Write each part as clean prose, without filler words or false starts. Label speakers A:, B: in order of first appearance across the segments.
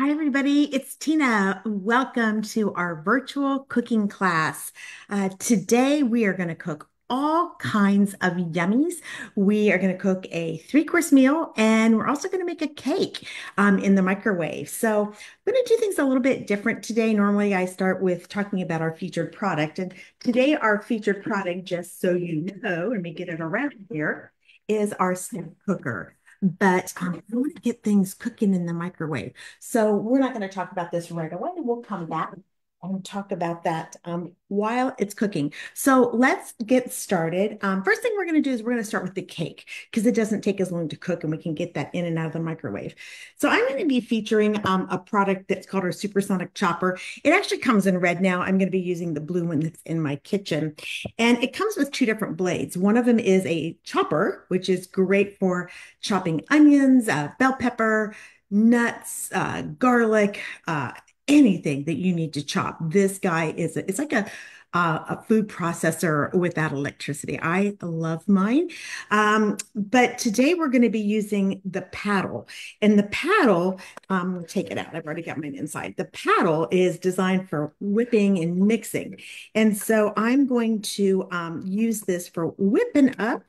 A: Hi, everybody. It's Tina. Welcome to our virtual cooking class. Today, we are going to cook all kinds of yummies. We are going to cook a three-course meal, and we're also going to make a cake in the microwave. So, I'm going to do things a little bit different today. Normally, I start with talking about our featured product. And today, our featured product, just so you know, let me get it around here, is our slow cooker. But I want to get things cooking in the microwave. So we're not going to talk about this right away. We'll come back and talk about that while it's cooking. So let's get started. First thing we're going to do is we're going to start with the cake because it doesn't take as long to cook and we can get that in and out of the microwave. So I'm going to be featuring a product that's called our Supersonic Chopper. It actually comes in red now. I'm going to be using the blue one that's in my kitchen. And it comes with two different blades. One of them is a chopper, which is great for chopping onions, bell pepper, nuts, garlic, anything that you need to chop. This guy it's like a food processor without electricity. I love mine. But today we're going to be using the paddle. And the paddle, take it out. I've already got mine inside. The paddle is designed for whipping and mixing. And so I'm going to use this for whipping up.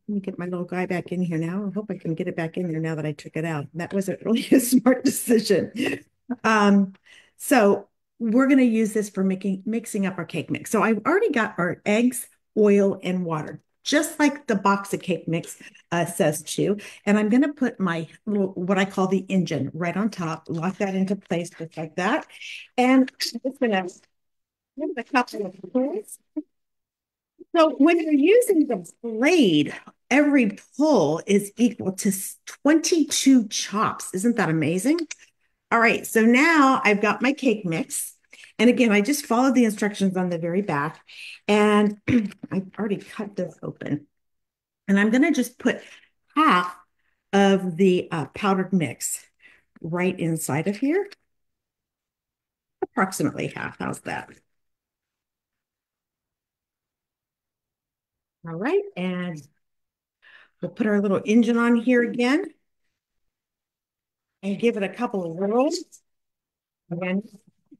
A: Let me get my little guy back in here now. I hope I can get it back in there now that I took it out. That wasn't really a smart decision. Um, so we're going to use this for mixing up our cake mix. So I've already got our eggs, oil, and water, just like the box of cake mix says to. And I'm going to put my little, what I call the engine right on top, lock that into place just like that. And it's going to give it a couple of pulls. So when you're using the blade, every pull is equal to 22 chops. Isn't that amazing? All right, so now I've got my cake mix. And again, I just followed the instructions on the very back. And I've already cut this open. And I'm going to just put half of the powdered mix right inside of here, approximately half. How's that? All right, and we'll put our little engine on here again and give it a couple of whirls. Again,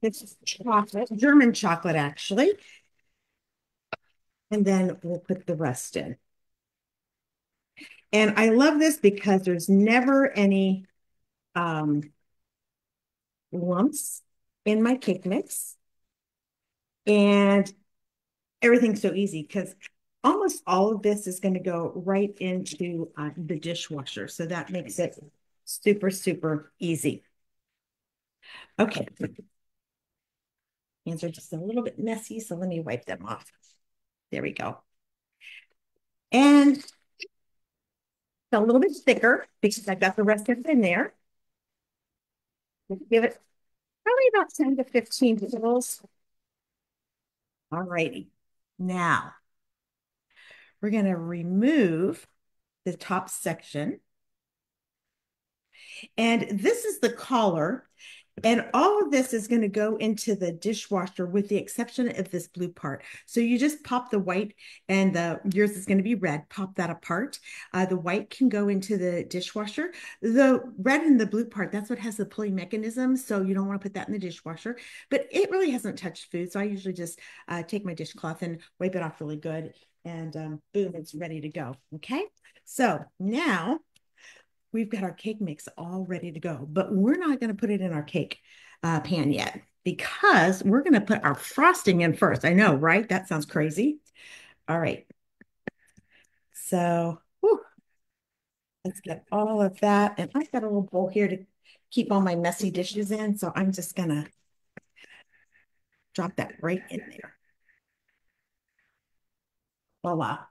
A: this is chocolate, German chocolate, actually. And then we'll put the rest in. And I love this because there's never any um, lumps in my cake mix. And everything's so easy because almost all of this is going to go right into the dishwasher. So that makes it super, super easy. Okay. Hands are just a little bit messy, so let me wipe them off. There we go. And a little bit thicker because I've got the rest of it in there. Give it probably about 10 to 15 whirls. All righty. Now we're going to remove the top section. And this is the collar. And all of this is going to go into the dishwasher with the exception of this blue part. So you just pop the white and yours is going to be red. Pop that apart. The white can go into the dishwasher. The red and the blue part, that's what has the pulley mechanism. So you don't want to put that in the dishwasher. But it really hasn't touched food. So I usually just take my dishcloth and wipe it off really good. And boom, it's ready to go. Okay. So now we've got our cake mix all ready to go, but we're not going to put it in our cake pan yet because we're going to put our frosting in first. I know, right? That sounds crazy. All right. So whew, let's get all of that. And I've got a little bowl here to keep all my messy dishes in. So I'm just going to drop that right in there. Voila.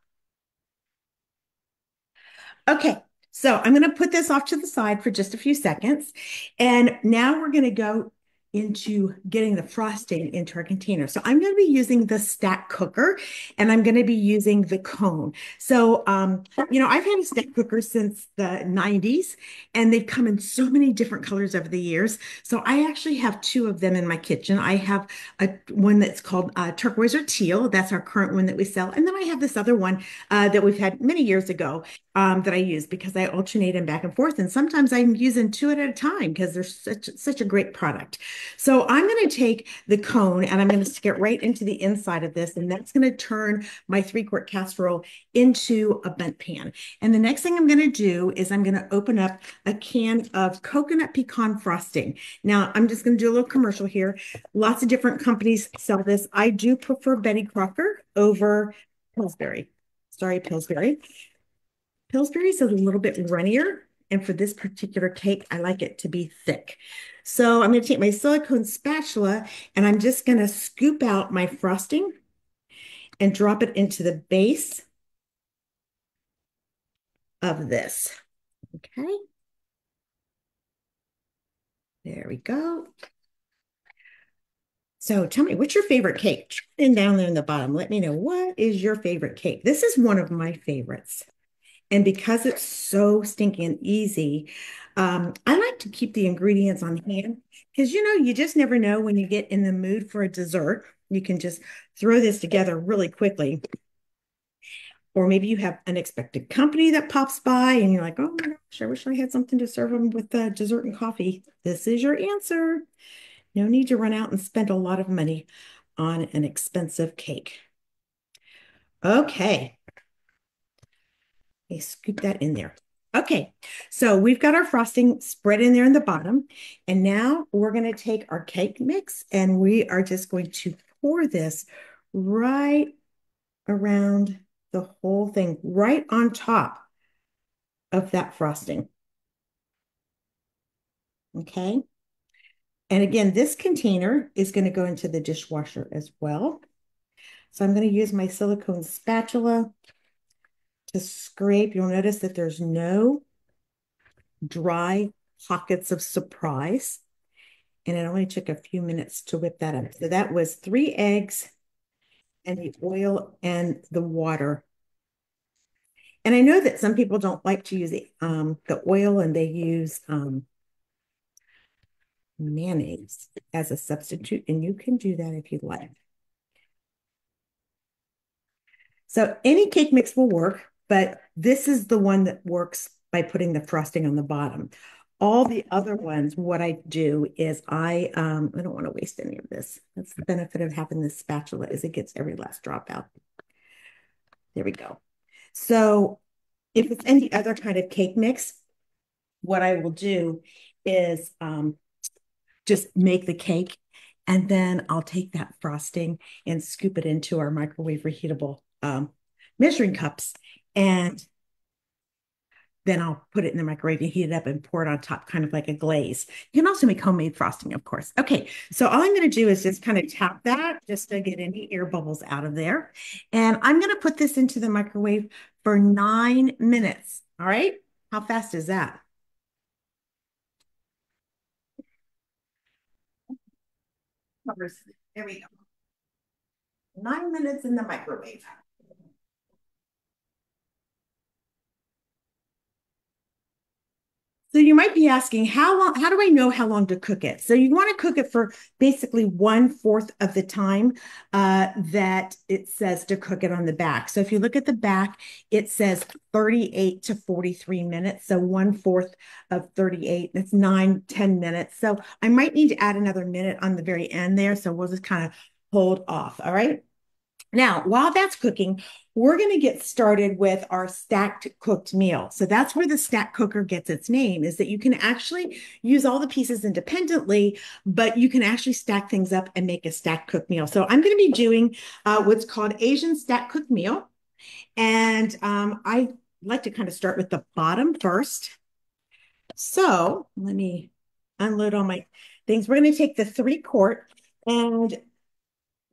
A: Okay. So I'm going to put this off to the side for just a few seconds. And now we're going to go into getting the frosting into our container. So I'm going to be using the stack cooker and I'm going to be using the cone. So, I've had a stack cooker since the 90s and they've come in so many different colors over the years. So I actually have two of them in my kitchen. I have a one that's called turquoise or teal. That's our current one that we sell. And then I have this other one that we've had many years ago that I use because I alternate them back and forth. And sometimes I'm using two at a time because they're such a great product. So I'm going to take the cone and I'm going to stick it right into the inside of this. And that's going to turn my 3-quart casserole into a bent pan. And the next thing I'm going to do is I'm going to open up a can of coconut pecan frosting. Now, I'm just going to do a little commercial here. Lots of different companies sell this. I do prefer Betty Crocker over Pillsbury. Sorry, Pillsbury. Pillsbury's is a little bit runnier. And for this particular cake, I like it to be thick. So I'm going to take my silicone spatula and I'm just going to scoop out my frosting and drop it into the base of this. Okay. There we go. So tell me, what's your favorite cake? And down there in the bottom, let me know, what is your favorite cake? This is one of my favorites. And because it's so stinking easy, I like to keep the ingredients on hand because you just never know when you get in the mood for a dessert. You can just throw this together really quickly. Or maybe you have unexpected company that pops by and you're like, oh my gosh, I wish I had something to serve them with dessert and coffee. This is your answer. No need to run out and spend a lot of money on an expensive cake. Okay. Scoop that in there. Okay, so we've got our frosting spread in there in the bottom. And now we're going to take our cake mix and we are just going to pour this right around the whole thing, right on top of that frosting. Okay. And again, this container is going to go into the dishwasher as well. So I'm going to use my silicone spatula to scrape. You'll notice that there's no dry pockets of surprise. And it only took a few minutes to whip that up. So that was 3 eggs and the oil and the water. And I know that some people don't like to use the oil and they use mayonnaise as a substitute. And you can do that if you'd like. So any cake mix will work, but this is the one that works by putting the frosting on the bottom. All the other ones, what I do is I don't want to waste any of this. That's the benefit of having this spatula is it gets every last drop out. There we go. So if it's any other kind of cake mix, what I will do is just make the cake and then I'll take that frosting and scoop it into our microwave reheatable measuring cups. And then I'll put it in the microwave and heat it up and pour it on top, kind of like a glaze. You can also make homemade frosting, of course. Okay, so all I'm going to do is just kind of tap that just to get any air bubbles out of there. And I'm going to put this into the microwave for 9 minutes. All right, how fast is that? There we go. 9 minutes in the microwave. So you might be asking, how do I know how long to cook it? So you want to cook it for basically 1/4 of the time that it says to cook it on the back. So if you look at the back, it says 38 to 43 minutes. So 1/4 of 38, that's 9, 10 minutes. So I might need to add another minute on the very end there. So we'll just kind of hold off. All right. Now, while that's cooking, we're going to get started with our stacked cooked meal. So that's where the stack cooker gets its name, is that you can actually use all the pieces independently, but you can actually stack things up and make a stacked cooked meal. So I'm going to be doing what's called Asian stacked cooked meal. And I like to kind of start with the bottom first. So let me unload all my things. We're going to take the 3-quart and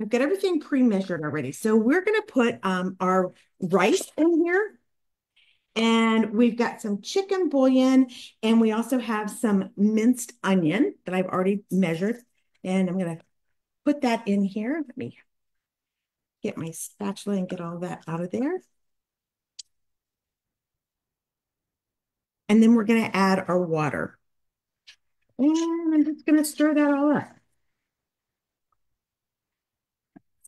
A: I've got everything pre-measured already. So we're going to put our rice in here. And we've got some chicken bouillon. And we also have some minced onion that I've already measured. And I'm going to put that in here. Let me get my spatula and get all that out of there. And then we're going to add our water. And I'm just going to stir that all up.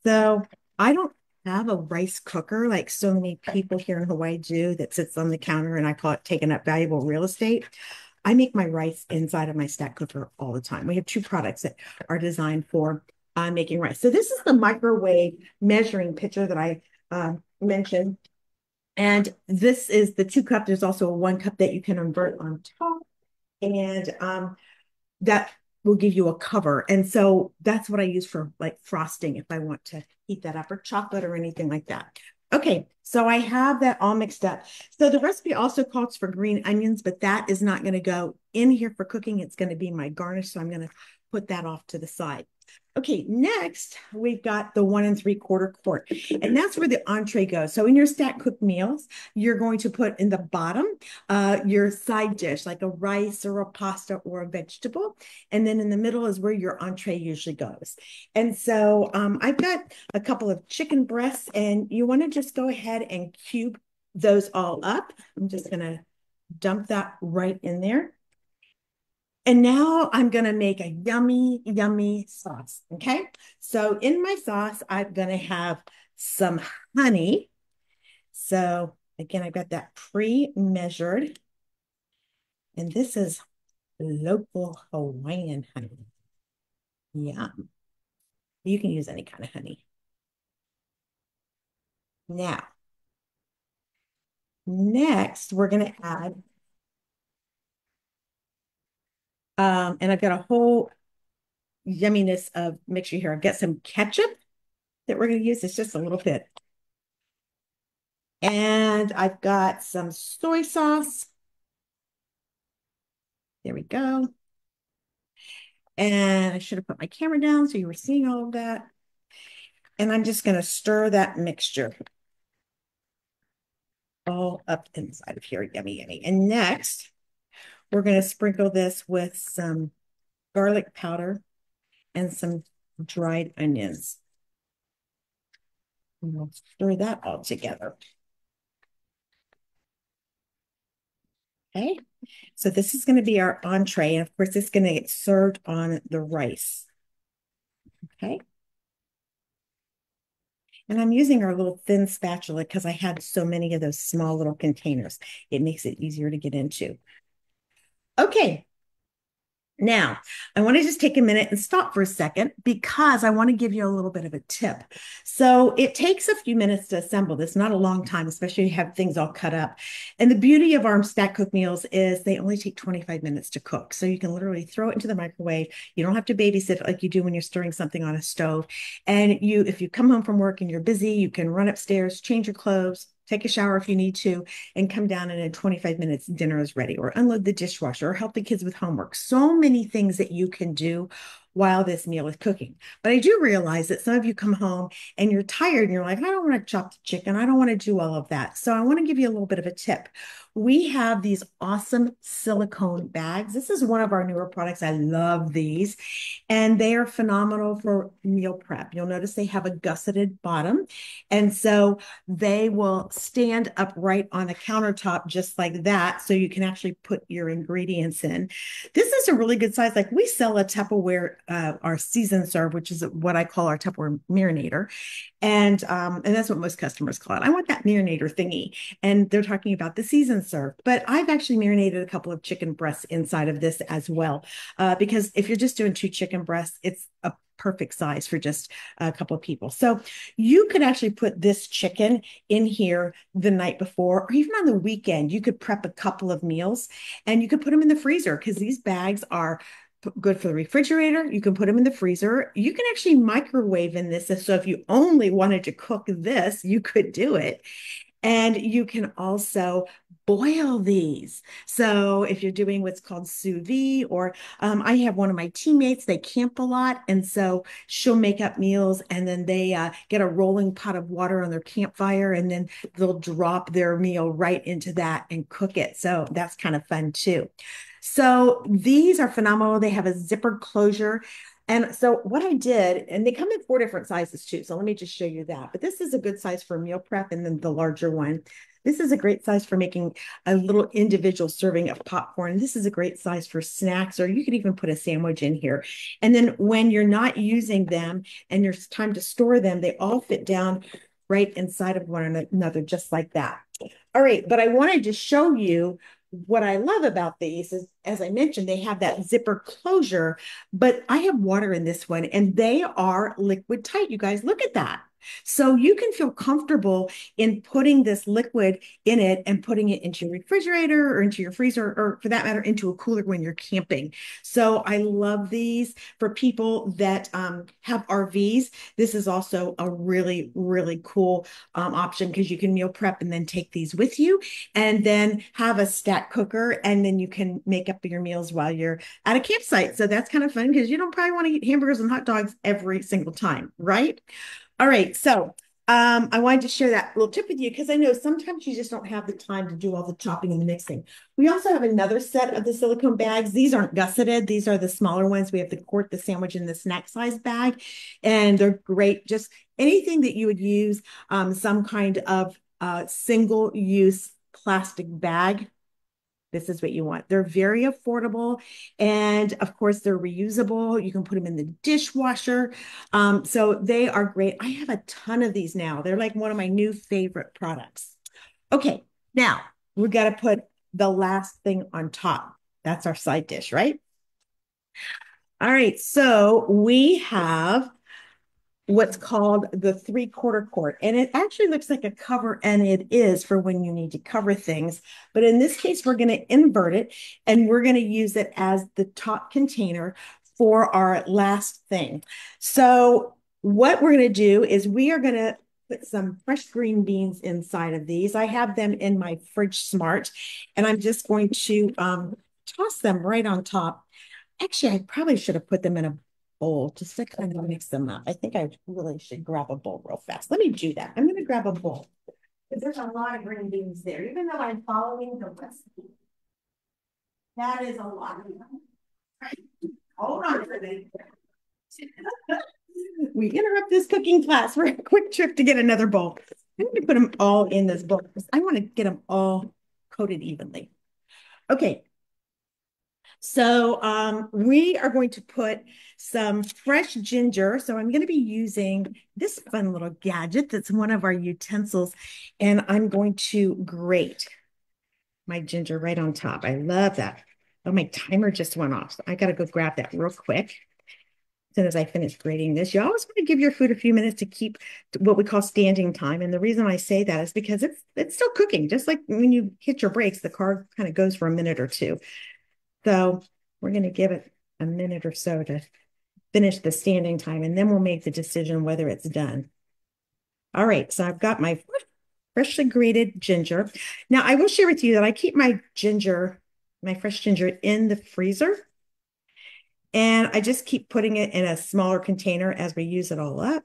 A: So I don't have a rice cooker like so many people here in Hawaii do that sits on the counter, and I call it taking up valuable real estate. I make my rice inside of my stack cooker all the time. We have two products that are designed for making rice. So this is the microwave measuring pitcher that I mentioned. And this is the 2 cup. There's also a 1 cup that you can invert on top. And that will give you a cover. And so that's what I use for like frosting if I want to heat that up, or chocolate or anything like that. Okay, so I have that all mixed up. So the recipe also calls for green onions, but that is not going to go in here for cooking. It's going to be my garnish. So I'm going to put that off to the side. Okay, next we've got the 1 3/4 quart, and that's where the entree goes. So in your stack cooked meals, you're going to put in the bottom your side dish, like a rice or a pasta or a vegetable. And then in the middle is where your entree usually goes. And so I've got a couple of chicken breasts, and you want to just go ahead and cube those all up. I'm just going to dump that right in there. And now I'm going to make a yummy, yummy sauce. Okay. So in my sauce, I'm going to have some honey. So again, I've got that pre-measured. And this is local Hawaiian honey. Yeah. You can use any kind of honey. Now, next, we're going to add, and I've got a whole yumminess of mixture here. I've got some ketchup that we're going to use. It's just a little bit. And I've got some soy sauce. There we go. And I should have put my camera down so you were seeing all of that. And I'm just going to stir that mixture all up inside of here. Yummy, yummy. And next, we're going to sprinkle this with some garlic powder and some dried onions. And we'll stir that all together. Okay, so this is going to be our entree. And of course, it's going to get served on the rice. Okay. And I'm using our little thin spatula because I had so many of those small little containers. It makes it easier to get into. Okay, now, I want to just take a minute and stop for a second because I want to give you a little bit of a tip. So it takes a few minutes to assemble this, not a long time, especially if you have things all cut up. And the beauty of our stack cook meals is they only take 25 minutes to cook. So you can literally throw it into the microwave. You don't have to babysit like you do when you're stirring something on a stove. And if you come home from work and you're busy, you can run upstairs, change your clothes, take a shower if you need to, and come down, and in 25 minutes, dinner is ready, or unload the dishwasher, or help the kids with homework. So many things that you can do while this meal is cooking. But I do realize that some of you come home and you're tired and you're like, I don't want to chop the chicken. I don't want to do all of that. So I want to give you a little bit of a tip. We have these awesome silicone bags. This is one of our newer products. I love these, and they are phenomenal for meal prep. You'll notice they have a gusseted bottom. And so they will stand upright on a countertop just like that. So you can actually put your ingredients in. This is a really good size. Like we sell a Tupperware, our season serve, which is what I call our Tupperware marinator. And that's what most customers call it. I want that marinator thingy. And they're talking about the season serve. But I've actually marinated a couple of chicken breasts inside of this as well. Because if you're just doing 2 chicken breasts, it's a perfect size for just a couple of people. So you could actually put this chicken in here the night before, or even on the weekend. You could prep a couple of meals and you could put them in the freezer because these bags are good for the refrigerator. You can put them in the freezer. You can actually microwave in this. So if you only wanted to cook this, you could do it. And you can also boil these. So if you're doing what's called sous vide, or I have one of my teammates, they camp a lot. And so she'll make up meals, and then they get a rolling pot of water on their campfire, and then they'll drop their meal right into that and cook it. So that's kind of fun too. So these are phenomenal. They have a zipper closure. And so what I did, and they come in four different sizes too. So let me just show you that. But this is a good size for meal prep and then the larger one. This is a great size for making a little individual serving of popcorn. This is a great size for snacks, or you could even put a sandwich in here. And then when you're not using them and there's time to store them, they all fit down right inside of one another, just like that. All right, but I wanted to show you what I love about these is, as I mentioned, they have that zipper closure, but I have water in this one and they are liquid tight. You guys, look at that. So you can feel comfortable in putting this liquid in it and putting it into your refrigerator or into your freezer, or for that matter, into a cooler when you're camping. So I love these for people that have RVs. This is also a really, really cool option because you can meal prep and then take these with you and then have a stack cooker and then you can make up your meals while you're at a campsite. So that's kind of fun because you don't probably want to eat hamburgers and hot dogs every single time, right? All right. So I wanted to share that little tip with you because I know sometimes you just don't have the time to do all the chopping and the mixing. We also have another set of the silicone bags. These aren't gusseted. These are the smaller ones. We have the quart, the sandwich, and the snack size bag. And they're great. Just anything that you would use some kind of single use plastic bag. This is what you want. They're very affordable. And of course, they're reusable. You can put them in the dishwasher. So they are great. I have a ton of these now. They're like one of my new favorite products. Okay, now we got to put the last thing on top. That's our side dish, right? All right, so we have what's called the three-quarter quart. And it actually looks like a cover, and it is for when you need to cover things. But in this case, we're going to invert it and we're going to use it as the top container for our last thing. So what we're going to do is we are going to put some fresh green beans inside of these. I have them in my Fridge Smart, and I'm just going to toss them right on top. Actually, I probably should have put them in a bowl just to kind of mix them up. I think I really should grab a bowl real fast. Let me do that. I'm going to grab a bowl because there's a lot of green beans there. Even though I'm following the recipe, that is a lot. Hold on a minute. We interrupt this cooking class for a quick trip to get another bowl. I'm going to put them all in this bowl because I want to get them all coated evenly. Okay, so we are going to put some fresh ginger. So I'm going to be using this fun little gadget that's one of our utensils, and I'm going to grate my ginger right on top. I love that. Oh, my timer just went off. So I got to go grab that real quick. As soon as I finish grating this, you always want to give your food a few minutes to keep what we call standing time. And the reason I say that is because it's still cooking. Just like when you hit your brakes, the car kind of goes for a minute or two. So we're going to give it a minute or so to finish the standing time, and then we'll make the decision whether it's done. All right, so I've got my freshly grated ginger. Now, I will share with you that I keep my ginger, my fresh ginger, in the freezer, and I just keep putting it in a smaller container as we use it all up.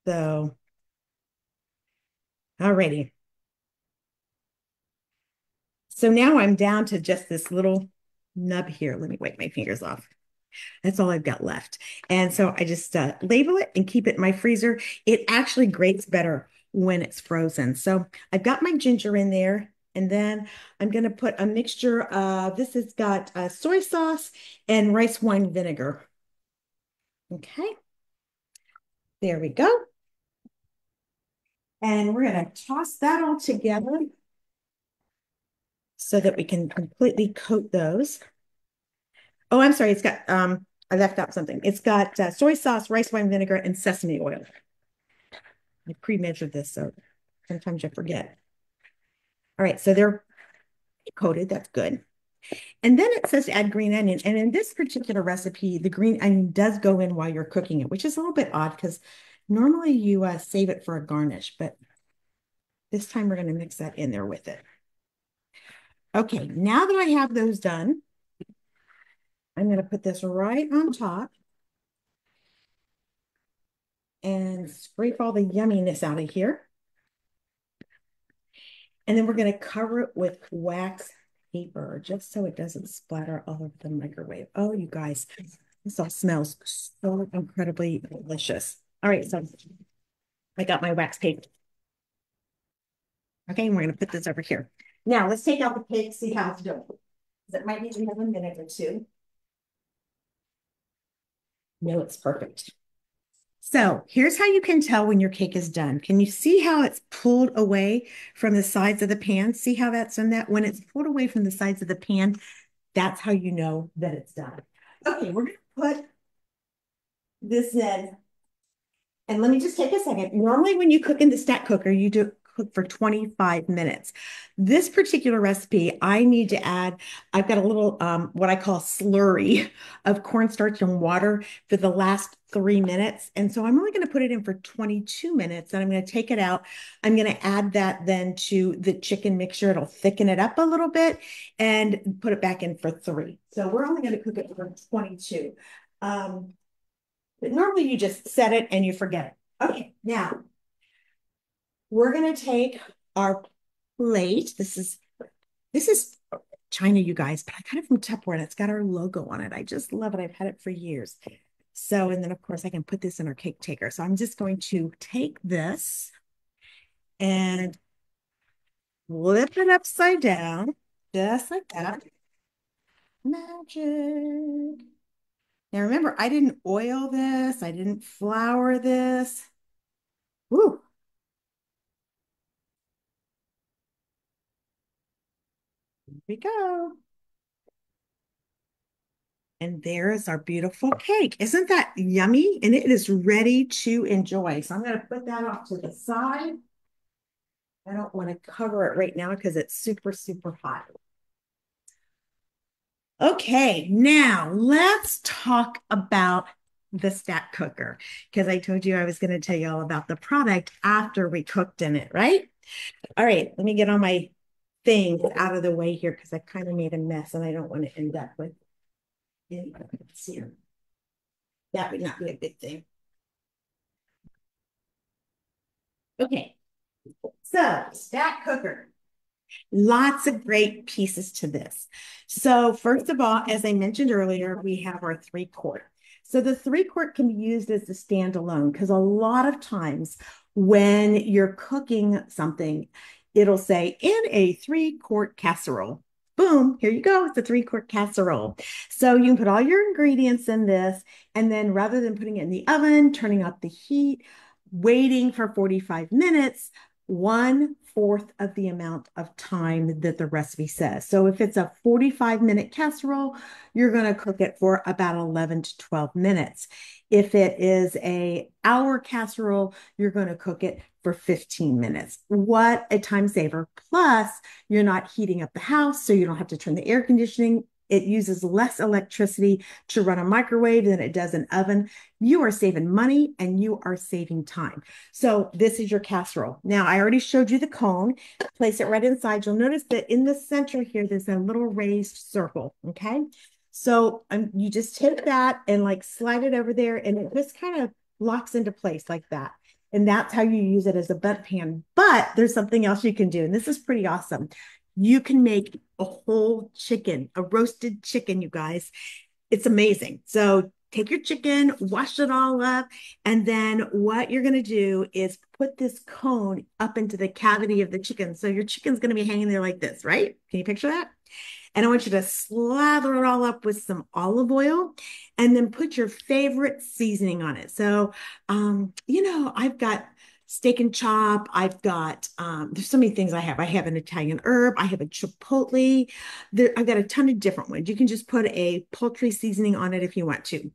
A: So, all righty. So now I'm down to just this little nub here. Let me wipe my fingers off. That's all I've got left. And so I just label it and keep it in my freezer. It actually grates better when it's frozen. So I've got my ginger in there. And then I'm going to put a mixture of, this has got soy sauce and rice wine vinegar. Okay, there we go. And we're going to toss that all together so that we can completely coat those. Oh, I'm sorry. It's got, I left out something. It's got soy sauce, rice wine vinegar, and sesame oil. I pre-measured this, so sometimes I forget. All right, so they're coated. That's good. And then it says to add green onion. And in this particular recipe, the green onion does go in while you're cooking it, which is a little bit odd because normally you save it for a garnish, but this time we're going to mix that in there with it. Okay, now that I have those done, I'm going to put this right on top and scrape all the yumminess out of here. And then we're going to cover it with wax paper just so it doesn't splatter all over the microwave. Oh, you guys, this all smells so incredibly delicious. All right, so I got my wax paper. Okay, and we're going to put this over here. Now let's take out the cake, see how it's doing. It might need another minute or two. No, it's perfect. So here's how you can tell when your cake is done. Can you see how it's pulled away from the sides of the pan? See how that's done that? When it's pulled away from the sides of the pan, that's how you know that it's done. Okay, we're going to put this in. And let me just take a second. Normally, when you cook in the stack cooker, you do cook for 25 minutes. This particular recipe, I need to add, I've got a little, what I call slurry of cornstarch and water for the last 3 minutes. And so I'm only going to put it in for 22 minutes and I'm going to take it out. I'm going to add that then to the chicken mixture. It'll thicken it up a little bit and put it back in for 3. So we're only going to cook it for 22. But normally you just set it and you forget it. Okay, now we're gonna take our plate. This is China, you guys, but I got it from Tupperware and it's got our logo on it. I just love it. I've had it for years. So, and then of course I can put this in our cake taker. So I'm just going to take this and flip it upside down, just like that. Magic. Now remember, I didn't oil this. I didn't flour this. Woo. Here we go. And there is our beautiful cake. Isn't that yummy? And it is ready to enjoy. So I'm going to put that off to the side. I don't want to cover it right now because it's super, super hot. Okay, now let's talk about the stack cooker because I told you I was going to tell you all about the product after we cooked in it, right? All right, let me get all my things out of the way here because I kind of made a mess and I don't want to end up with here. That would not be a good thing. Okay, so stack cooker. Lots of great pieces to this. So first of all, as I mentioned earlier, we have our 3-quart. So the 3-quart can be used as a standalone because a lot of times when you're cooking something, it'll say in a 3-quart casserole. Boom, here you go. It's a 3-quart casserole. So you can put all your ingredients in this, and then rather than putting it in the oven, turning up the heat, waiting for 45 minutes, 1/4 of the amount of time that the recipe says. So if it's a 45-minute casserole, you're going to cook it for about 11 to 12 minutes. If it is a hour casserole, you're going to cook it for 15 minutes. What a time saver. Plus, you're not heating up the house, so you don't have to turn the air conditioning. It uses less electricity to run a microwave than it does an oven. You are saving money and you are saving time. So this is your casserole. Now, I already showed you the cone. Place it right inside. You'll notice that in the center here, there's a little raised circle, okay? So you just take that and like slide it over there and it just kind of locks into place like that. And that's how you use it as a butt pan. But there's something else you can do. And this is pretty awesome. You can make a whole chicken, a roasted chicken, you guys. It's amazing. So take your chicken, wash it all up, and then what you're going to do is put this cone up into the cavity of the chicken. So your chicken's going to be hanging there like this, right? Can you picture that? And I want you to slather it all up with some olive oil and then put your favorite seasoning on it. So, I've got steak and chop. I've got, there's so many things I have. I have an Italian herb. I have a chipotle. I've got a ton of different ones. You can just put a poultry seasoning on it if you want to.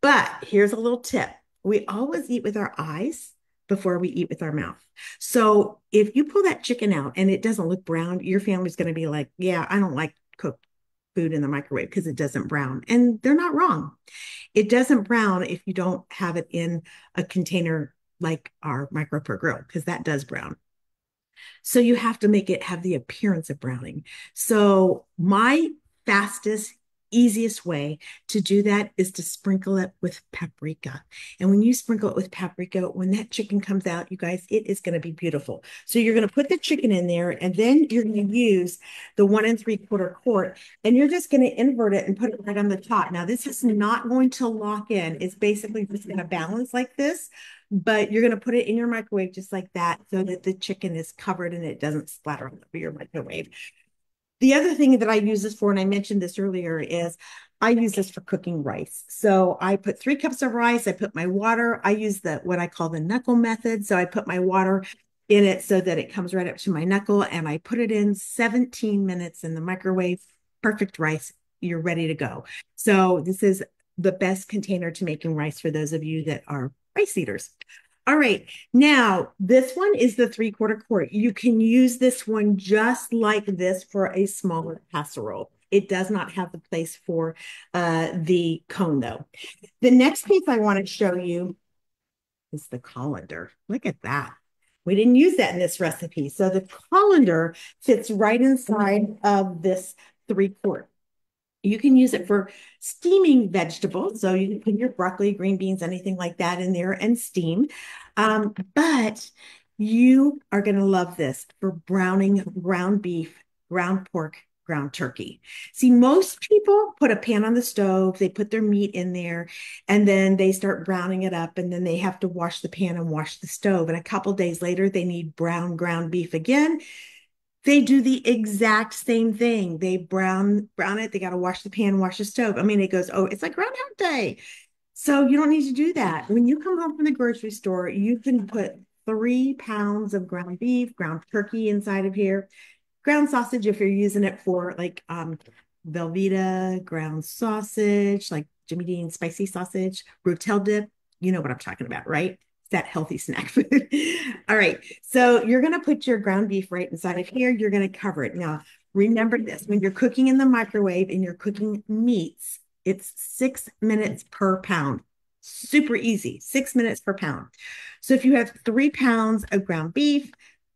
A: But here's a little tip. We always eat with our eyes before we eat with our mouth. So if you pull that chicken out and it doesn't look brown, your family's going to be like, yeah, I don't like cooked food in the microwave because it doesn't brown. And they're not wrong. It doesn't brown if you don't have it in a container like our micro grill, because that does brown. So you have to make it have the appearance of browning. So my fastest easiest way to do that is to sprinkle it with paprika. And when you sprinkle it with paprika, when that chicken comes out, you guys, it is going to be beautiful. So you're going to put the chicken in there, and then you're going to use the 1 3/4 quart, and you're just going to invert it and put it right on the top. Now, this is not going to lock in. It's basically just going to balance like this, but you're going to put it in your microwave just like that so that the chicken is covered and it doesn't splatter all over your microwave. The other thing that I use this for, and I mentioned this earlier, is I use this for cooking rice. So I put 3 cups of rice, I put my water, I use the what I call the knuckle method. So I put my water in it so that it comes right up to my knuckle, and I put it in 17 minutes in the microwave. Perfect rice. You're ready to go. So this is the best container to making rice for those of you that are rice eaters. All right. Now, this one is the 3/4 quart. You can use this one just like this for a smaller casserole. It does not have the place for the cone, though. The next piece I want to show you is the colander. Look at that. We didn't use that in this recipe. So the colander fits right inside of this 3/4. You can use it for steaming vegetables. So you can put your broccoli, green beans, anything like that in there and steam. But you are going to love this for browning ground beef, ground pork, ground turkey. See, most people put a pan on the stove, they put their meat in there, and then they start browning it up, and then they have to wash the pan and wash the stove. And a couple days later, they need brown ground beef again. They do the exact same thing. They brown it. They got to wash the pan, wash the stove. I mean, it goes, oh, it's like Groundhog Day. So you don't need to do that. When you come home from the grocery store, you can put 3 pounds of ground beef, ground turkey inside of here, ground sausage if you're using it for like Velveeta, ground sausage, like Jimmy Dean spicy sausage, rotel dip. You know what I'm talking about, right? It's that healthy snack food. All right. So you're going to put your ground beef right inside of here. You're going to cover it. Now, remember this when you're cooking in the microwave and you're cooking meats, it's 6 minutes per pound. Super easy, 6 minutes per pound. So if you have 3 pounds of ground beef,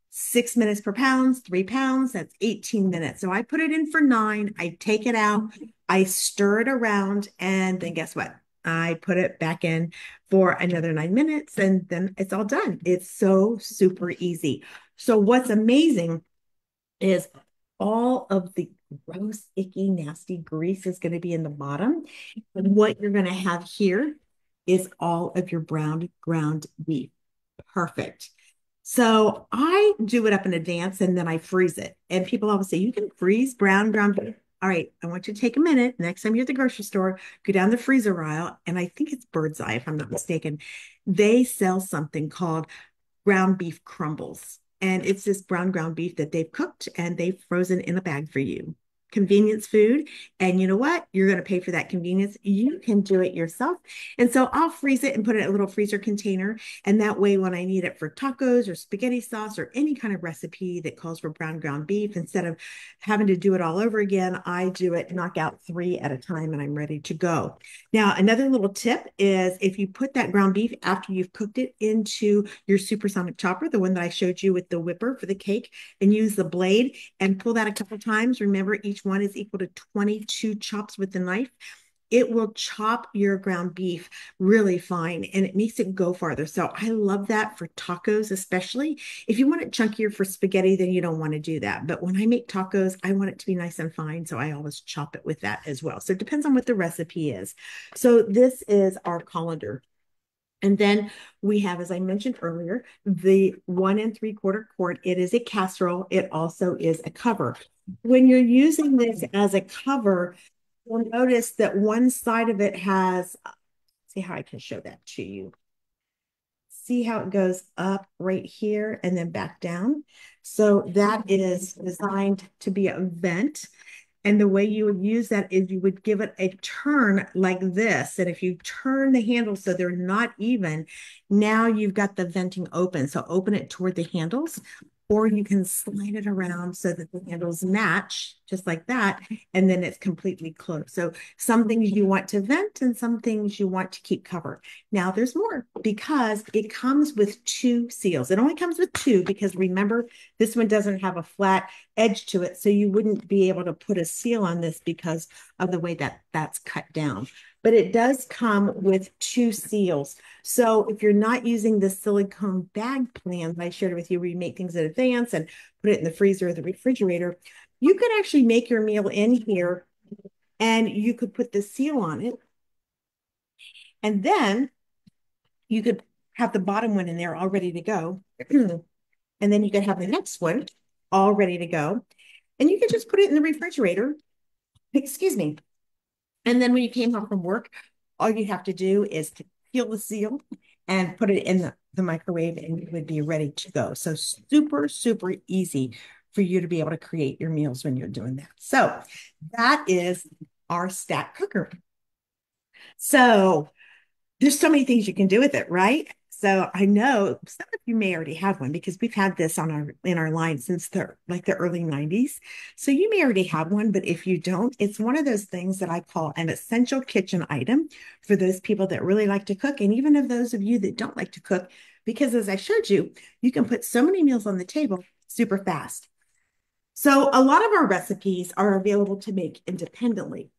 A: 6 minutes per pound, 3 pounds, that's 18 minutes. So I put it in for 9. I take it out, I stir it around, and then guess what? I put it back in for another 9 minutes, and then it's all done. It's so super easy. So what's amazing is all of the gross, icky, nasty grease is going to be in the bottom. And what you're going to have here is all of your brown ground beef. Perfect. So I do it up in advance and then I freeze it. And people always say, you can freeze brown ground beef. All right, I want you to take a minute. Next time you're at the grocery store, go down the freezer aisle, and I think it's Bird's Eye, if I'm not mistaken. They sell something called ground beef crumbles. And it's this brown ground beef that they've cooked and they've frozen in a bag for you. Convenience food. And you know what? You're going to pay for that convenience. You can do it yourself. And so I'll freeze it and put it in a little freezer container. And that way, when I need it for tacos or spaghetti sauce or any kind of recipe that calls for brown ground beef, instead of having to do it all over again, I do it, knock out 3 at a time, and I'm ready to go. Now, another little tip is if you put that ground beef after you've cooked it into your supersonic chopper, the one that I showed you with the whipper for the cake, and use the blade and pull that a couple times. Remember, each one is equal to 22 chops with the knife. It will chop your ground beef really fine and it makes it go farther. So I love that for tacos, especially. If you want it chunkier for spaghetti, then you don't want to do that. But when I make tacos, I want it to be nice and fine. So I always chop it with that as well. So it depends on what the recipe is. So this is our colander. And then we have, as I mentioned earlier, the 1 3/4 quart. It is a casserole. It also is a cover. When you're using this as a cover, you'll notice that one side of it has, see how I can show that to you. See how it goes up right here and then back down. So that is designed to be a vent. And the way you would use that is you would give it a turn like this. And if you turn the handles so they're not even, now you've got the venting open. So open it toward the handles. or you can slide it around so that the handles match just like that, and then it's completely closed. So some things you want to vent and some things you want to keep covered. Now there's more because it comes with two seals. It only comes with two because remember, this one doesn't have a flat edge to it, so you wouldn't be able to put a seal on this because of the way that that's cut down. But it does come with two seals. So if you're not using the silicone bag plan that I shared with you, where you make things in advance and put it in the freezer or the refrigerator, you could actually make your meal in here and you could put the seal on it. And then you could have the bottom one in there all ready to go. And then you could have the next one all ready to go. And you could just put it in the refrigerator. Excuse me. And then when you came home from work, all you have to do is to peel the seal and put it in the microwave and it would be ready to go. So super, super easy for you to be able to create your meals when you're doing that. So that is our stack cooker. So there's so many things you can do with it, right? So I know some of you may already have one because we've had this on our in our line since the early 90s. So you may already have one, but if you don't, it's one of those things that I call an essential kitchen item for those people that really like to cook, and even of those of you that don't like to cook, because as I showed you, you can put so many meals on the table super fast. So a lot of our recipes are available to make independently.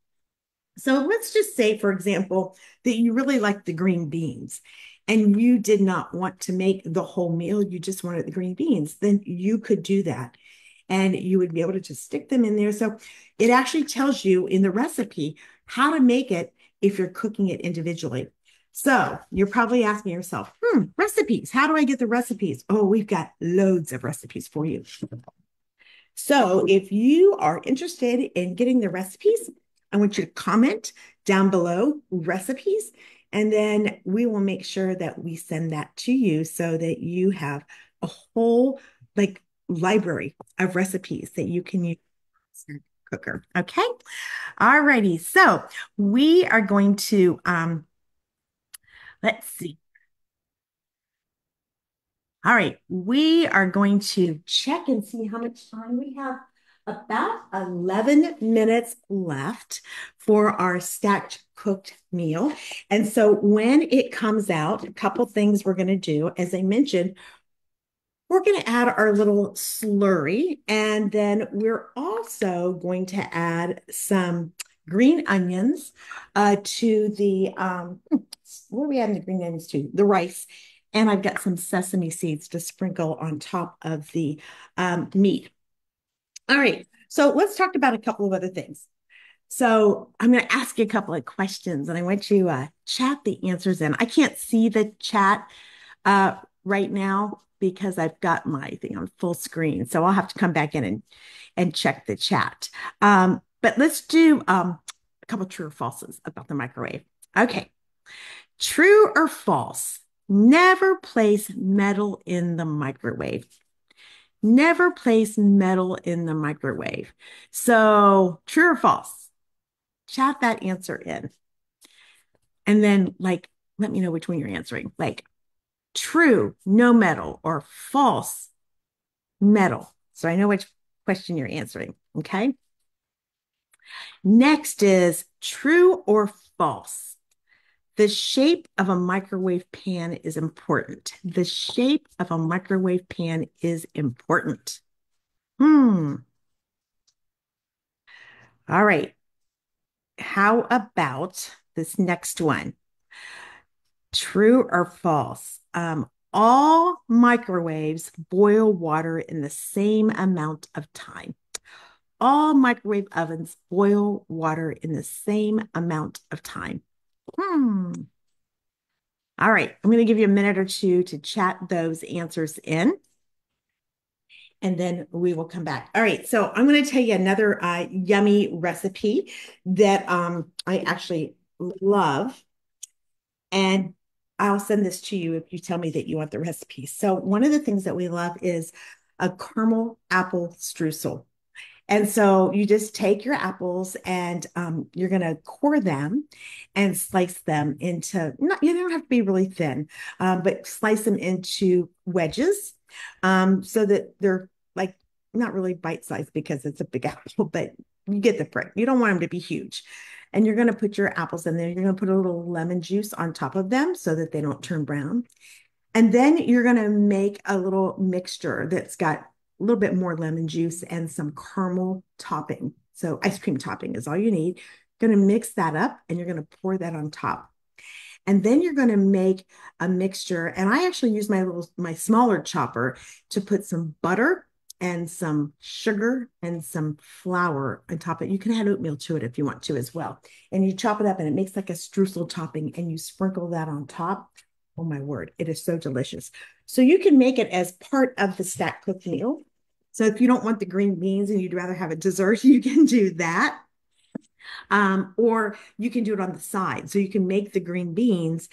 A: So let's just say, for example, that you really like the green beans and you did not want to make the whole meal, you just wanted the green beans, then you could do that. And you would be able to just stick them in there. So it actually tells you in the recipe how to make it if you're cooking it individually. So you're probably asking yourself, recipes, how do I get the recipes? Oh, we've got loads of recipes for you. So if you are interested in getting the recipes, I want you to comment down below recipes, and then we will make sure that we send that to you so that you have a whole like library of recipes that you can use in your cooker. Okay. All righty. So we are going to let's see. All right, we are going to check and see how much time we have. About 11 minutes left for our stacked cooked meal. And so when it comes out, a couple things we're going to do. As I mentioned, we're going to add our little slurry, and then we're also going to add some green onions to the what are we adding the green onions to? The rice. And I've got some sesame seeds to sprinkle on top of the meat. All right. So let's talk about a couple of other things. So I'm going to ask you a couple of questions and I want you to chat the answers in. I can't see the chat uh, right now because I've got my thing on full screen. So I'll have to come back in and check the chat. But let's do a couple true or falses about the microwave. Okay. True or false? Never place metal in the microwave. Never place metal in the microwave. So, true or false? Chat that answer in. And then, let me know which one you're answering. Like, true, no metal, or false, metal. So, I know which question you're answering. Okay. Next is true or false. The shape of a microwave pan is important. The shape of a microwave pan is important. Hmm. All right. How about this next one? True or false? All microwaves boil water in the same amount of time. All microwave ovens boil water in the same amount of time. Hmm. All right. I'm going to give you a minute or two to chat those answers in, and then we will come back. All right. So I'm going to tell you another yummy recipe that I actually love. And I'll send this to you if you tell me that you want the recipe. So one of the things that we love is a caramel apple streusel. And so you just take your apples and you're going to core them and slice them into, not, you don't have to be really thin, but slice them into wedges. so that they're like not really bite-sized because it's a big apple, but you get the point. You don't want them to be huge. And you're going to put your apples in there. You're going to put a little lemon juice on top of them so that they don't turn brown. And then you're going to make a little mixture that's got a little bit more lemon juice and some caramel topping. So ice cream topping is all you need. You're going to mix that up and you're going to pour that on top. And then you're going to make a mixture. And I actually use my smaller chopper to put some butter and some sugar and some flour on top of it. You can add oatmeal to it if you want to as well. And you chop it up and it makes like a streusel topping and you sprinkle that on top. Oh my word, it is so delicious. So you can make it as part of the stack cooked meal. So if you don't want the green beans and you'd rather have a dessert, you can do that. Or you can do it on the side. So you can make the green beans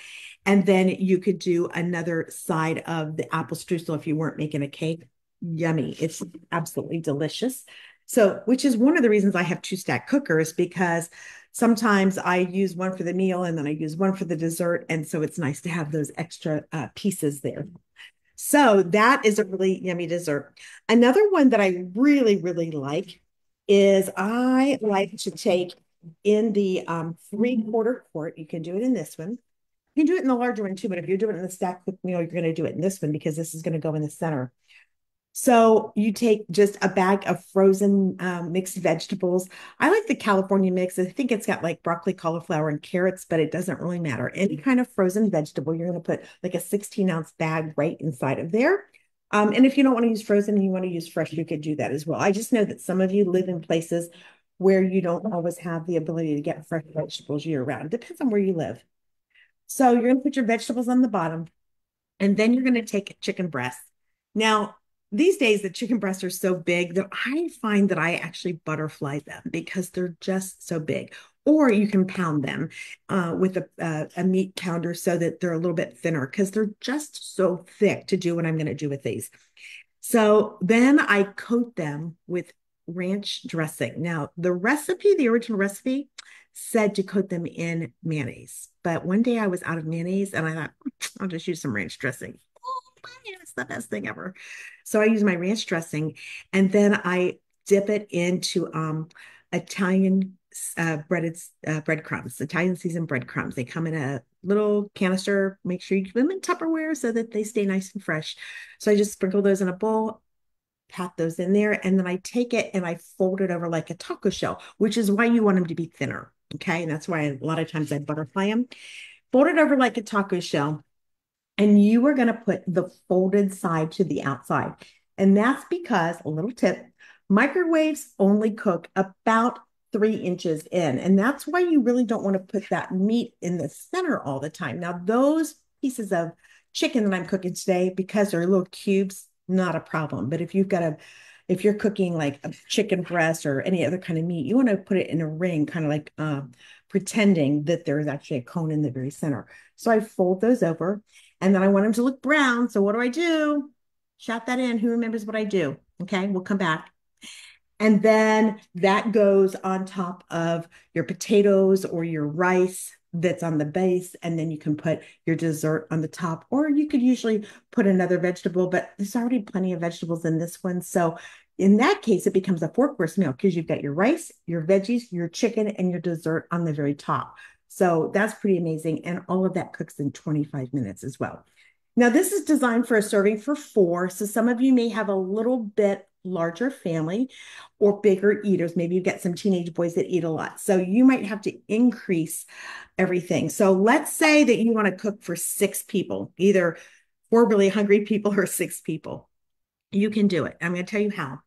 A: and then you could do another side of the apple streusel if you weren't making a cake. Yummy. It's absolutely delicious. So, which is one of the reasons I have two stack cookers because sometimes I use one for the meal and then I use one for the dessert. And so it's nice to have those extra pieces there. So that is a really yummy dessert. Another one that I really, really like is I like to take in the 3/4 quart. You can do it in this one. You can do it in the larger one too, but if you're doing it in the stack cooked meal, you're going to do it in this one because this is going to go in the center. So you take just a bag of frozen mixed vegetables. I like the California mix. I think it's got like broccoli, cauliflower, and carrots, but it doesn't really matter. Any kind of frozen vegetable, you're going to put like a 16-ounce bag right inside of there. And if you don't want to use frozen and you want to use fresh, you could do that as well. I just know that some of you live in places where you don't always have the ability to get fresh vegetables year round. It depends on where you live. So you're going to put your vegetables on the bottom. And then you're going to take chicken breasts. Now, these days, the chicken breasts are so big that I find that I actually butterfly them because they're just so big. Or you can pound them with a meat pounder so that they're a little bit thinner because they're just so thick to do what I'm going to do with these. So then I coat them with ranch dressing. Now, the original recipe, said to coat them in mayonnaise. But one day I was out of mayonnaise and I thought, I'll just use some ranch dressing. Oh, man, it's the best thing ever. So I use my ranch dressing and then I dip it into Italian breadcrumbs, Italian seasoned breadcrumbs. They come in a little canister. Make sure you keep them in Tupperware so that they stay nice and fresh. So I just sprinkle those in a bowl, pat those in there, and then I take it and I fold it over like a taco shell, which is why you want them to be thinner. Okay. And that's why a lot of times I butterfly them. Fold it over like a taco shell. And you are going to put the folded side to the outside. And that's because, a little tip, microwaves only cook about 3 inches in. And that's why you really don't want to put that meat in the center all the time. Now, those pieces of chicken that I'm cooking today, because they're little cubes, not a problem. But if you're cooking like a chicken breast or any other kind of meat, you want to put it in a ring, kind of like pretending that there is actually a cone in the very center. So I fold those over and then I want them to look brown. So what do I do? Shout that in. Who remembers what I do? Okay, we'll come back. And then that goes on top of your potatoes or your rice that's on the base. And then you can put your dessert on the top, or you could usually put another vegetable, but there's already plenty of vegetables in this one. So in that case, it becomes a 4 course meal because you've got your rice, your veggies, your chicken, and your dessert on the very top. So that's pretty amazing. And all of that cooks in 25 minutes as well. Now, this is designed for a serving for four. So some of you may have a little bit larger family or bigger eaters. Maybe you get some teenage boys that eat a lot. So you might have to increase everything. So let's say that you want to cook for 6 people, either 4 really hungry people or 6 people. You can do it. I'm going to tell you how.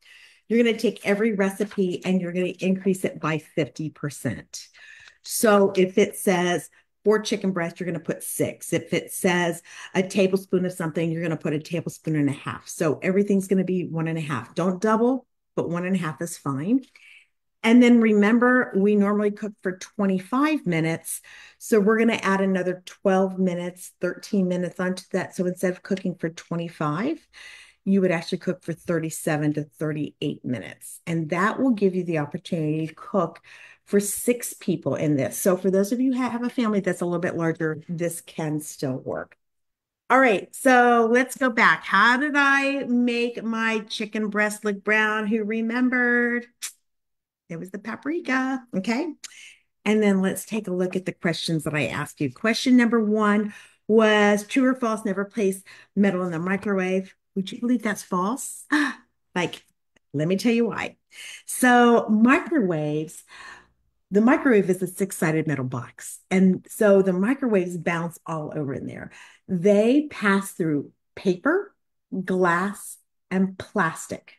A: You're going to take every recipe and you're going to increase it by 50%. So if it says 4 chicken breasts, you're going to put 6. If it says a tablespoon of something, you're going to put a tablespoon and a half. So everything's going to be 1.5. Don't double, but 1.5 is fine. And then remember, we normally cook for 25 minutes. So we're going to add another 12 minutes, 13 minutes onto that. So instead of cooking for 25, you would actually cook for 37 to 38 minutes. And that will give you the opportunity to cook for 6 people in this. So for those of you who have a family that's a little bit larger, this can still work. All right, so let's go back. How did I make my chicken breast look brown? Who remembered? It was the paprika. Okay. And then let's take a look at the questions that I asked you. Question number one was true or false, never place metal in the microwave. Would you believe that's false? Like, let me tell you why. So, the microwave is a six-sided metal box. And so the microwaves bounce all over in there. They pass through paper, glass, and plastic,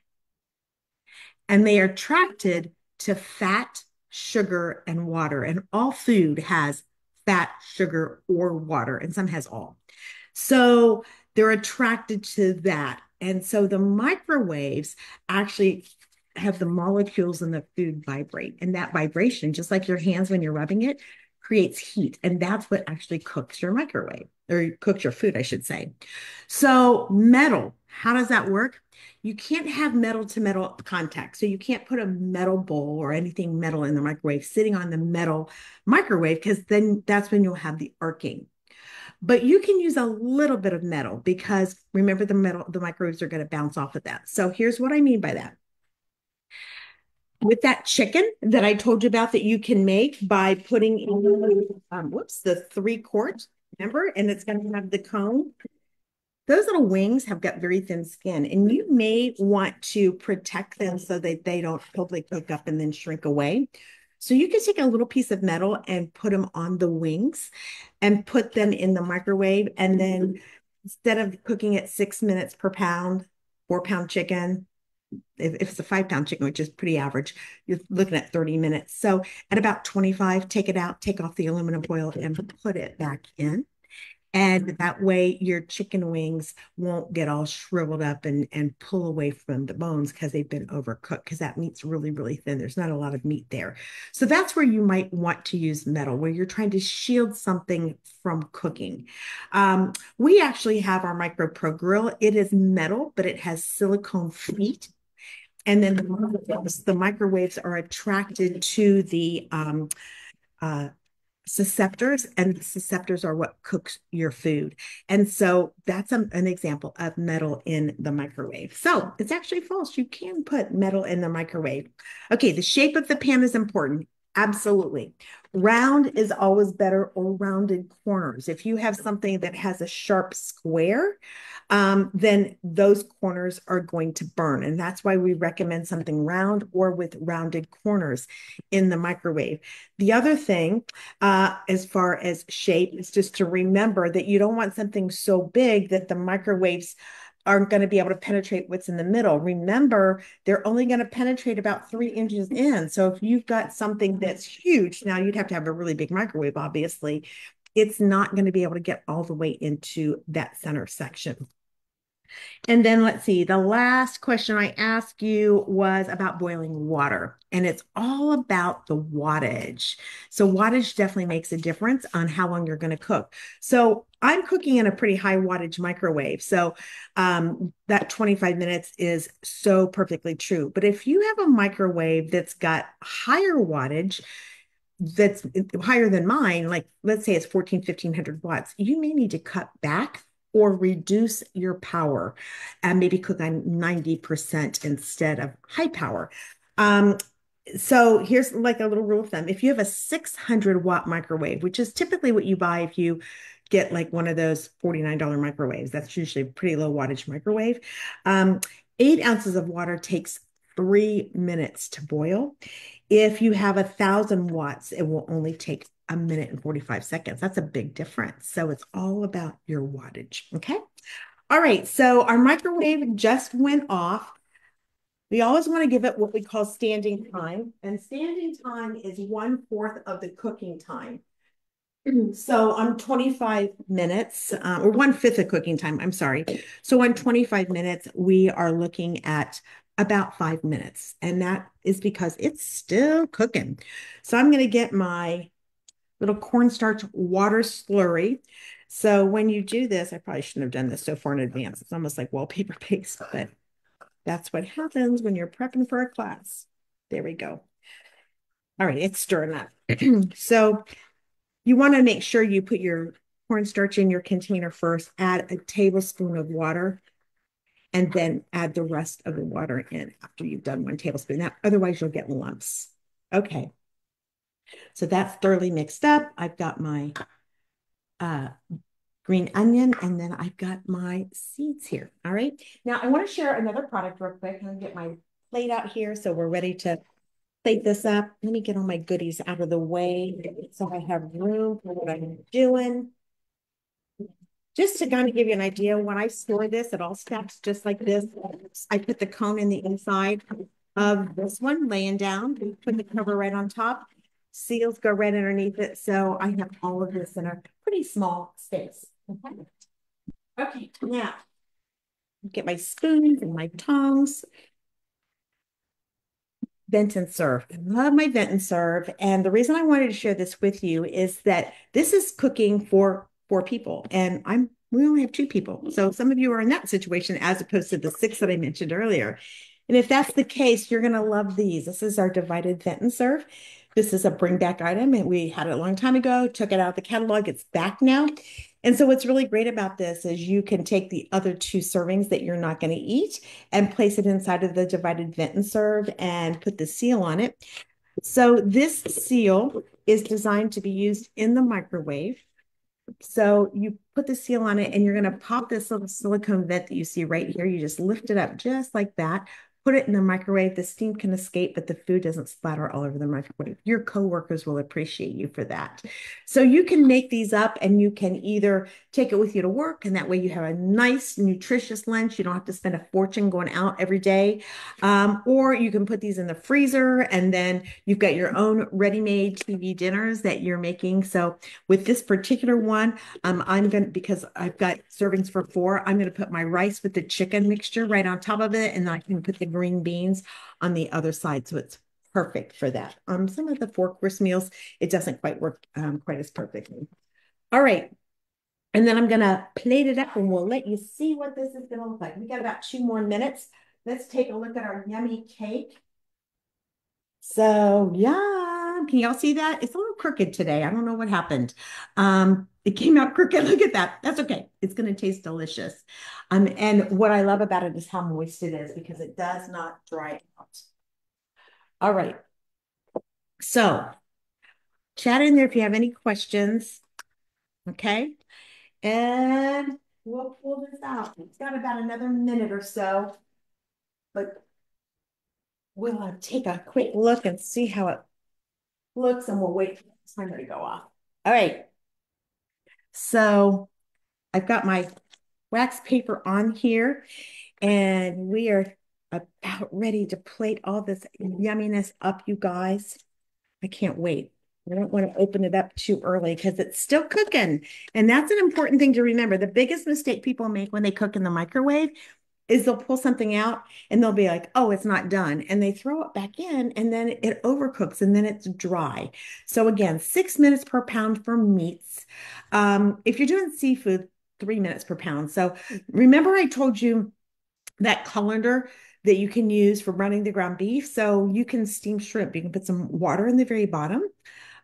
A: and they are attracted to fat, sugar, and water. And all food has fat, sugar, or water, and some has all. So they're attracted to that. And so the microwaves actually have the molecules in the food vibrate. And that vibration, just like your hands when you're rubbing it, creates heat. And that's what actually cooks your microwave or cooks your food, I should say. So, metal, how does that work? You can't have metal to metal contact. So, you can't put a metal bowl or anything metal in the microwave sitting on the metal microwave because then that's when you'll have the arcing. But you can use a little bit of metal because remember the microwaves are going to bounce off of that. So here's what I mean by that. With that chicken that I told you about that you can make by putting in, the 3 quart, remember, and it's going to have the cone. Those little wings have got very thin skin, and you may want to protect them so that they don't totally cook up and then shrink away. So you can take a little piece of metal and put them on the wings and put them in the microwave. And then instead of cooking it 6 minutes per pound, 4 pound chicken, if it's a 5 pound chicken, which is pretty average, you're looking at 30 minutes. So at about 25, take it out, take off the aluminum foil and put it back in. And that way your chicken wings won't get all shriveled up and pull away from the bones because they've been overcooked because that meat's really, really thin. There's not a lot of meat there. So that's where you might want to use metal, where you're trying to shield something from cooking. We actually have our Micro Pro grill. It is metal, but it has silicone feet. And then the microwaves are attracted to the uh, susceptors, and susceptors are what cooks your food. And so that's an example of metal in the microwave. So it's actually false. You can put metal in the microwave. Okay, the shape of the pan is important. Absolutely. Round is always better, or rounded corners. If you have something that has a sharp square, then those corners are going to burn. And that's why we recommend something round or with rounded corners in the microwave. The other thing, as far as shape, is just to remember that you don't want something so big that the microwaves aren't going to be able to penetrate what's in the middle. Remember, they're only going to penetrate about 3 inches in. So if you've got something that's huge, now you'd have to have a really big microwave, obviously. It's not going to be able to get all the way into that center section. And then let's see, the last question I asked you was about boiling water, and it's all about the wattage. So, wattage definitely makes a difference on how long you're going to cook. So, I'm cooking in a pretty high wattage microwave. So, that 25 minutes is so perfectly true. But if you have a microwave that's got higher wattage, that's higher than mine, like let's say it's 1,500 watts, you may need to cut back or reduce your power and maybe cook on 90% instead of high power. Um, so here's like a little rule of thumb. If you have a 600-watt microwave, which is typically what you buy if you get like one of those $49 microwaves, that's usually a pretty low wattage microwave. 8 ounces of water takes 3 minutes to boil. If you have 1,000 watts, it will only take a minute and 45 seconds. That's a big difference. So it's all about your wattage. Okay. All right. So our microwave just went off. We always want to give it what we call standing time. And standing time is 1/4 of the cooking time. So on 25 minutes, or 1/5 of cooking time, I'm sorry. So on 25 minutes, we are looking at about 5 minutes. And that is because it's still cooking. So I'm going to get my little cornstarch water slurry. So when you do this, I probably shouldn't have done this so far in advance. It's almost like wallpaper paste, but that's what happens when you're prepping for a class. There we go. All right, it's stirring up. So you want to make sure you put your cornstarch in your container first, add a tablespoon of water, and then add the rest of the water in after you've done 1 tablespoon. Now, otherwise you'll get lumps. Okay, so that's thoroughly mixed up. I've got my uh, green onion, and then I've got my seeds here. All right. Now I want to share another product real quick. I'm gonna get my plate out here so we're ready to plate this up. Let me get all my goodies out of the way so I have room for what I'm doing. Just to kind of give you an idea, when I store this, it all stacks just like this. I put the cone in the inside of this one laying down, put the cover right on top. Seals go right underneath it. So I have all of this in a pretty small space. Okay. Okay, now get my spoons and my tongs. Vent and serve. I love my vent and serve. And the reason I wanted to share this with you is that this is cooking for 4 people, and we only have 2 people. So some of you are in that situation as opposed to the 6 that I mentioned earlier. And if that's the case, you're going to love these. This is our divided vent and serve. This is a bring back item, and we had it a long time ago, took it out of the catalog. It's back now. And so what's really great about this is you can take the other 2 servings that you're not going to eat and place it inside of the divided vent and serve and put the seal on it. So this seal is designed to be used in the microwave. So you put the seal on it and you're going to pop this little silicone vent that you see right here. You just lift it up just like that. Put it in the microwave. The steam can escape, but the food doesn't splatter all over the microwave. Your coworkers will appreciate you for that. So you can make these up and you can either take it with you to work, and that way you have a nice, nutritious lunch. You don't have to spend a fortune going out every day. Or you can put these in the freezer and then you've got your own ready-made TV dinners that you're making. So with this particular one, I'm going to, because I've got servings for 4, I'm going to put my rice with the chicken mixture right on top of it. And then I can put the green beans on the other side. So it's perfect for that. Some of the 4-course meals, it doesn't quite work quite as perfectly. All right. And then I'm going to plate it up and we'll let you see what this is going to look like. We got about 2 more minutes. Let's take a look at our yummy cake. So yeah, can y'all see that? It's a little crooked today. I don't know what happened. It came out crooked. Look at that. That's okay. It's going to taste delicious. And what I love about it is how moist it is because it does not dry out. All right. So chat in there if you have any questions. Okay. And we'll pull this out. It's got about another minute or so, but we'll take a quick look and see how it looks, and we'll wait for the timer to go off. All right. So I've got my wax paper on here, and we are about ready to plate all this yumminess up, you guys. I can't wait. I don't want to open it up too early because it's still cooking. And that's an important thing to remember. The biggest mistake people make when they cook in the microwave is they'll pull something out and they'll be like, oh, it's not done. And they throw it back in and then it overcooks and then it's dry. So again, 6 minutes per pound for meats. If you're doing seafood, 3 minutes per pound. So remember I told you that colander that you can use for running the ground beef. So you can steam shrimp. You can put some water in the very bottom.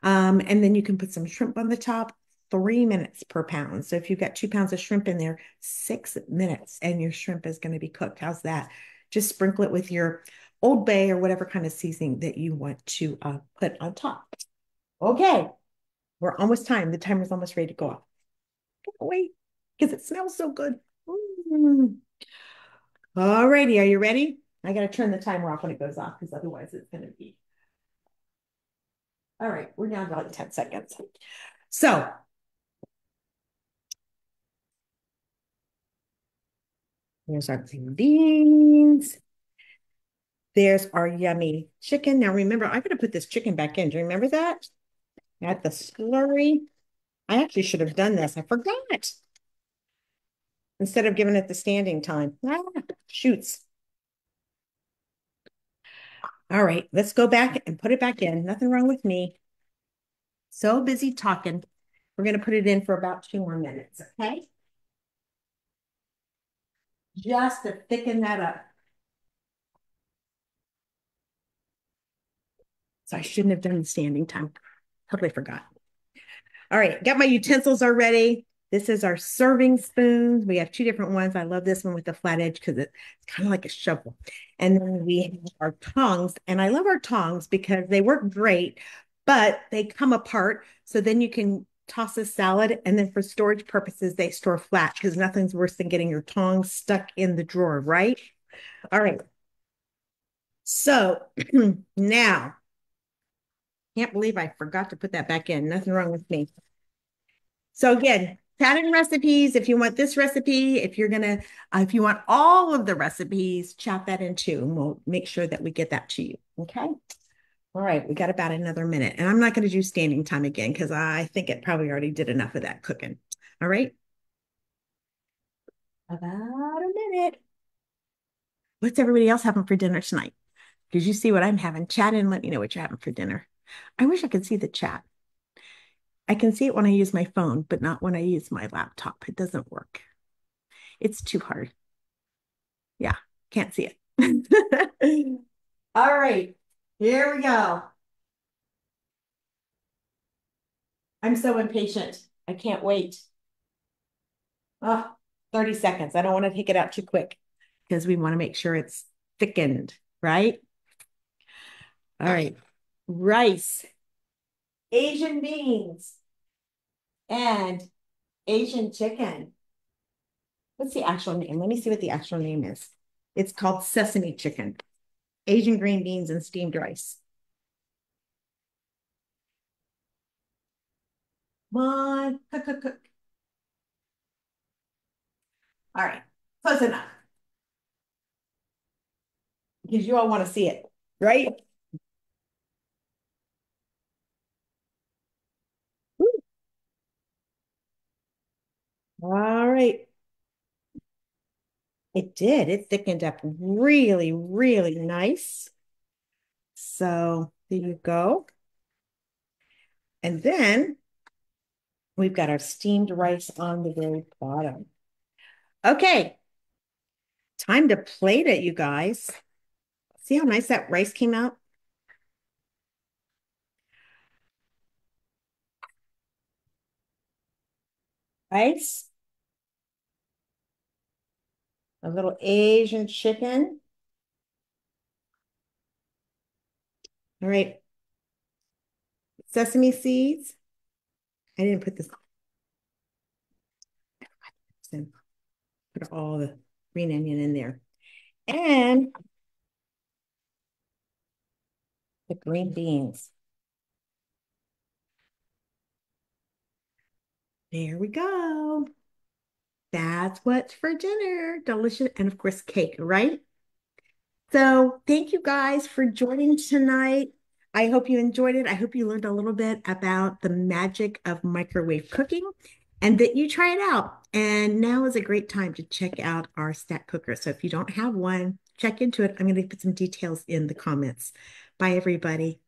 A: And then you can put some shrimp on the top, 3 minutes per pound. So if you've got 2 pounds of shrimp in there, 6 minutes, and your shrimp is going to be cooked. How's that? Just sprinkle it with your Old Bay or whatever kind of seasoning that you want to put on top. Okay, we're almost time. The timer's almost ready to go off. Can't wait because it smells so good. All righty, are you ready? I got to turn the timer off when it goes off because otherwise it's going to be. All right, we're down to like 10 seconds. So here's our green beans. There's our yummy chicken. Now remember, I got to put this chicken back in. Do you remember that? Add the slurry. I actually should have done this. I forgot. Instead of giving it the standing time. Shoots. All right, let's go back and put it back in. Nothing wrong with me. So busy talking. We're going to put it in for about 2 more minutes, okay? Just to thicken that up. So I shouldn't have done the standing time. Totally forgot. All right, got my utensils already. This is our serving spoons. We have two different ones. I love this one with the flat edge because it's kind of like a shovel. And then we have our tongs. And I love our tongs because they work great, but they come apart. So then you can toss a salad. And then for storage purposes, they store flat because nothing's worse than getting your tongs stuck in the drawer, right? All right. So now, can't believe I forgot to put that back in. Nothing wrong with me. So again, pattern recipes, if you want this recipe, if you want all of the recipes, chat that in too, and we'll make sure that we get that to you. Okay. All right. We got about another minute. And I'm not going to do standing time again because I think it probably already did enough of that cooking. All right. About a minute. What's everybody else having for dinner tonight? Because you see what I'm having. Chat in, let me know what you're having for dinner. I wish I could see the chat. I can see it when I use my phone, but not when I use my laptop. It doesn't work. It's too hard. Yeah, can't see it. All right, here we go. I'm so impatient. I can't wait. Oh, 30 seconds. I don't want to take it out too quick because we want to make sure it's thickened, right? All right. Rice, Asian beans, and Asian chicken. What's the actual name? Let me see what the actual name is. It's called sesame chicken, Asian green beans, and steamed rice. Come on, cook, cook, cook. All right, close enough because you all want to see it, right? All right. It did. It thickened up really, really nice. So there you go. And then we've got our steamed rice on the very bottom. Okay, time to plate it, you guys. See how nice that rice came out? Rice, a little Asian chicken. All right, sesame seeds. I didn't put this in. Put all the green onion in there. And the green beans. There we go. That's what's for dinner. Delicious. And of course, cake, right? So thank you guys for joining tonight. I hope you enjoyed it. I hope you learned a little bit about the magic of microwave cooking and that you try it out. And now is a great time to check out our stack cooker. So if you don't have one, check into it. I'm going to put some details in the comments. Bye, everybody.